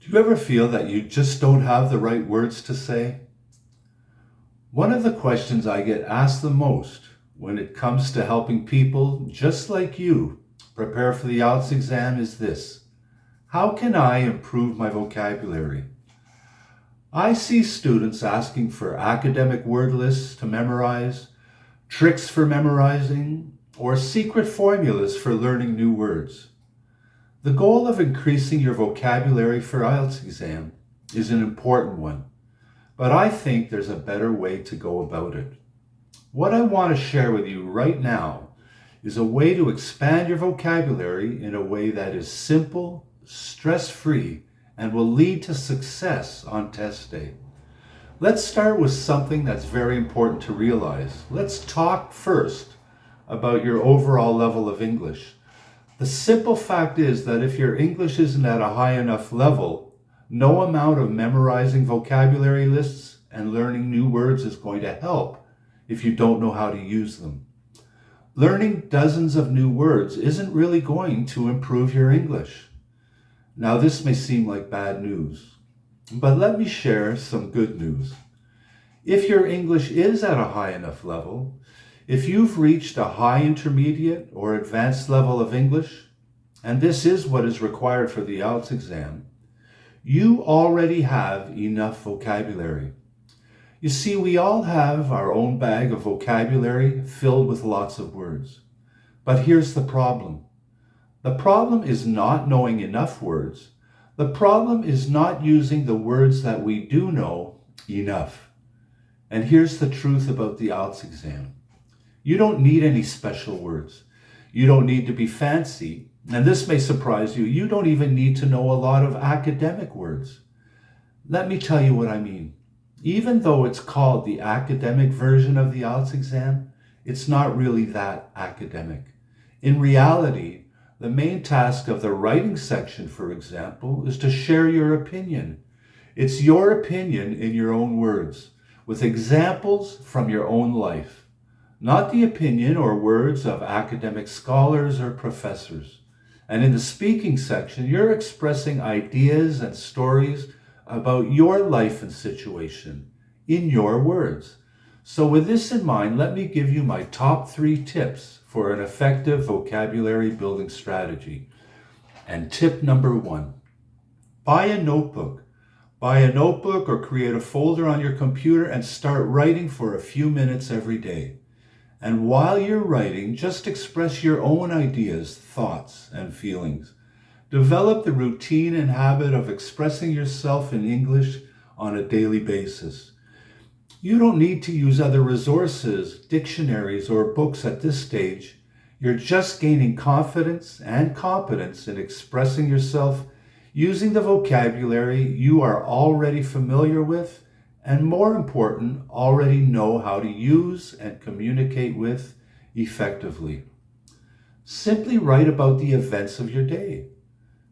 Do you ever feel that you just don't have the right words to say? One of the questions I get asked the most when it comes to helping people just like you prepare for the IELTS exam is this: how can I improve my vocabulary? I see students asking for academic word lists to memorize, tricks for memorizing, or secret formulas for learning new words. The goal of increasing your vocabulary for IELTS exam is an important one, but I think there's a better way to go about it. What I want to share with you right now is a way to expand your vocabulary in a way that is simple, stress-free, and will lead to success on test day. Let's start with something that's very important to realize. Let's talk first about your overall level of English. The simple fact is that if your English isn't at a high enough level, no amount of memorizing vocabulary lists and learning new words is going to help if you don't know how to use them. Learning dozens of new words isn't really going to improve your English. Now, this may seem like bad news, but let me share some good news. If your English is at a high enough level, if you've reached a high intermediate or advanced level of English, and this is what is required for the IELTS exam, you already have enough vocabulary. You see, we all have our own bag of vocabulary filled with lots of words. But here's the problem. The problem is not knowing enough words. The problem is not using the words that we do know enough. And here's the truth about the IELTS exam. You don't need any special words. You don't need to be fancy. And this may surprise you. You don't even need to know a lot of academic words. Let me tell you what I mean. Even though it's called the academic version of the IELTS exam, it's not really that academic. In reality, the main task of the writing section, for example, is to share your opinion. It's your opinion in your own words, with examples from your own life, not the opinion or words of academic scholars or professors. And in the speaking section, you're expressing ideas and stories about your life and situation in your words. So with this in mind, let me give you my top 3 tips for an effective vocabulary building strategy. And tip number 1, buy a notebook. Buy a notebook or create a folder on your computer and start writing for a few minutes every day. And while you're writing, just express your own ideas, thoughts, and feelings. Develop the routine and habit of expressing yourself in English on a daily basis. You don't need to use other resources, dictionaries, or books at this stage. You're just gaining confidence and competence in expressing yourself using the vocabulary you are already familiar with, and more important, already know how to use and communicate with effectively. Simply write about the events of your day,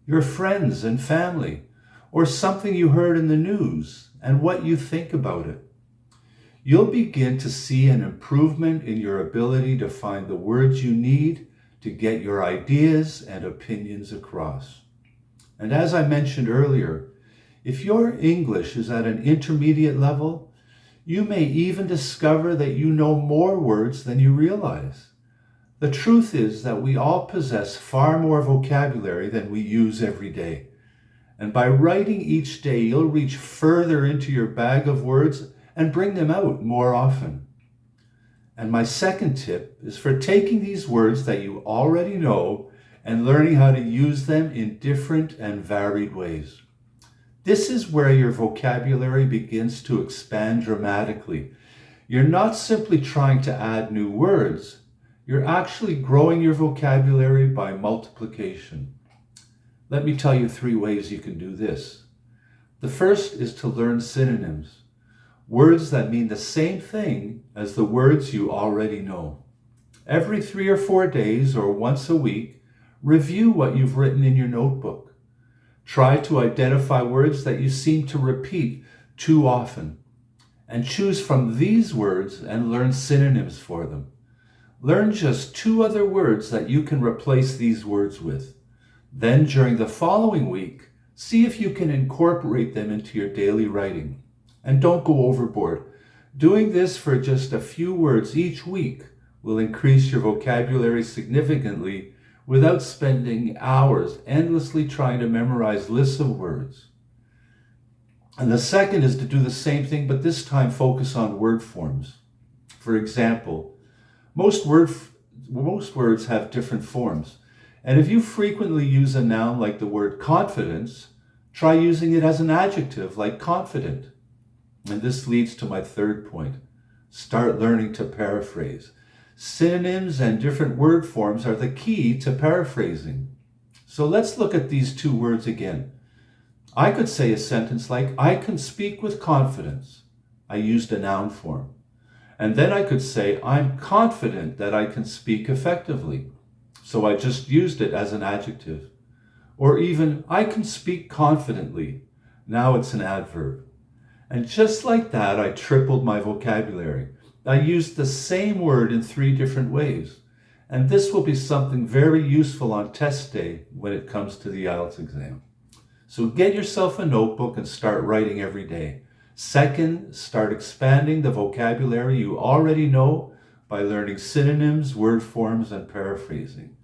your friends and family, or something you heard in the news and what you think about it. You'll begin to see an improvement in your ability to find the words you need to get your ideas and opinions across. And as I mentioned earlier, if your English is at an intermediate level, you may even discover that you know more words than you realize. The truth is that we all possess far more vocabulary than we use every day. And by writing each day, you'll reach further into your bag of words and bring them out more often. And my second tip is for taking these words that you already know and learning how to use them in different and varied ways. This is where your vocabulary begins to expand dramatically. You're not simply trying to add new words. You're actually growing your vocabulary by multiplication. Let me tell you 3 ways you can do this. The first is to learn synonyms, words that mean the same thing as the words you already know. Every 3 or 4 days or once a week, review what you've written in your notebook. Try to identify words that you seem to repeat too often, and choose from these words and learn synonyms for them. Learn just 2 other words that you can replace these words with. Then during the following week, See if you can incorporate them into your daily writing. And don't go overboard. Doing this for just a few words each week will increase your vocabulary significantly without spending hours endlessly trying to memorize lists of words. And the second is to do the same thing, but this time focus on word forms. For example, most words have different forms. And if you frequently use a noun like the word confidence, try using it as an adjective like confident. And this leads to my third point. Start learning to paraphrase. Synonyms and different word forms are the key to paraphrasing. So let's look at these two words again. I could say a sentence like, I can speak with confidence. I used a noun form. And then I could say, I'm confident that I can speak effectively. So I just used it as an adjective. Or even, I can speak confidently. Now it's an adverb. And just like that, I tripled my vocabulary. I used the same word in 3 different ways. And this will be something very useful on test day when it comes to the IELTS exam. So get yourself a notebook and start writing every day. Second, start expanding the vocabulary you already know by learning synonyms, word forms, and paraphrasing.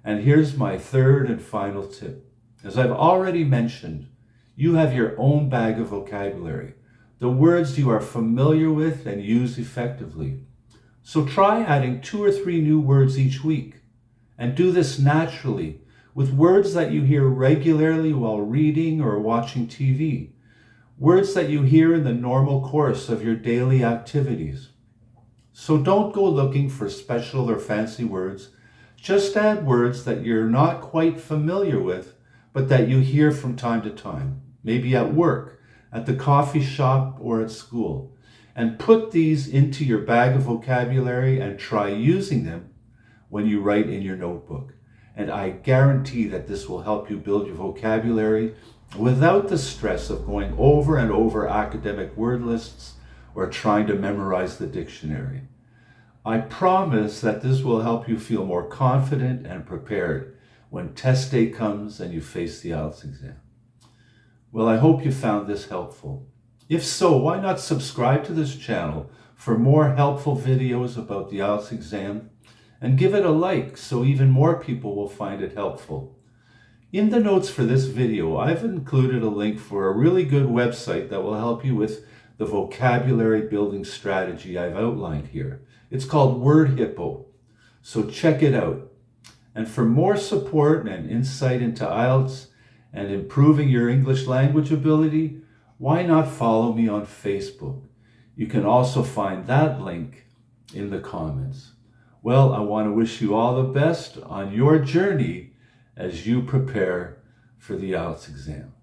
And here's my third and final tip. As I've already mentioned, you have your own bag of vocabulary, the words you are familiar with and use effectively. So try adding 2 or 3 new words each week, and do this naturally with words that you hear regularly while reading or watching TV, words that you hear in the normal course of your daily activities. So don't go looking for special or fancy words. Just add words that you're not quite familiar with, but that you hear from time to time, maybe at work, at the coffee shop, or at school. And put these into your bag of vocabulary and try using them when you write in your notebook. And I guarantee that this will help you build your vocabulary without the stress of going over and over academic word lists or trying to memorize the dictionary. I promise that this will help you feel more confident and prepared when test day comes and you face the IELTS exam. Well, I hope you found this helpful. If so, why not subscribe to this channel for more helpful videos about the IELTS exam, and give it a like so even more people will find it helpful. In the notes for this video, I've included a link for a really good website that will help you with the vocabulary building strategy I've outlined here. It's called Word Hippo, so check it out. And for more support and insight into IELTS and improving your English language ability, why not follow me on Facebook? You can also find that link in the comments. Well, I want to wish you all the best on your journey as you prepare for the IELTS exam.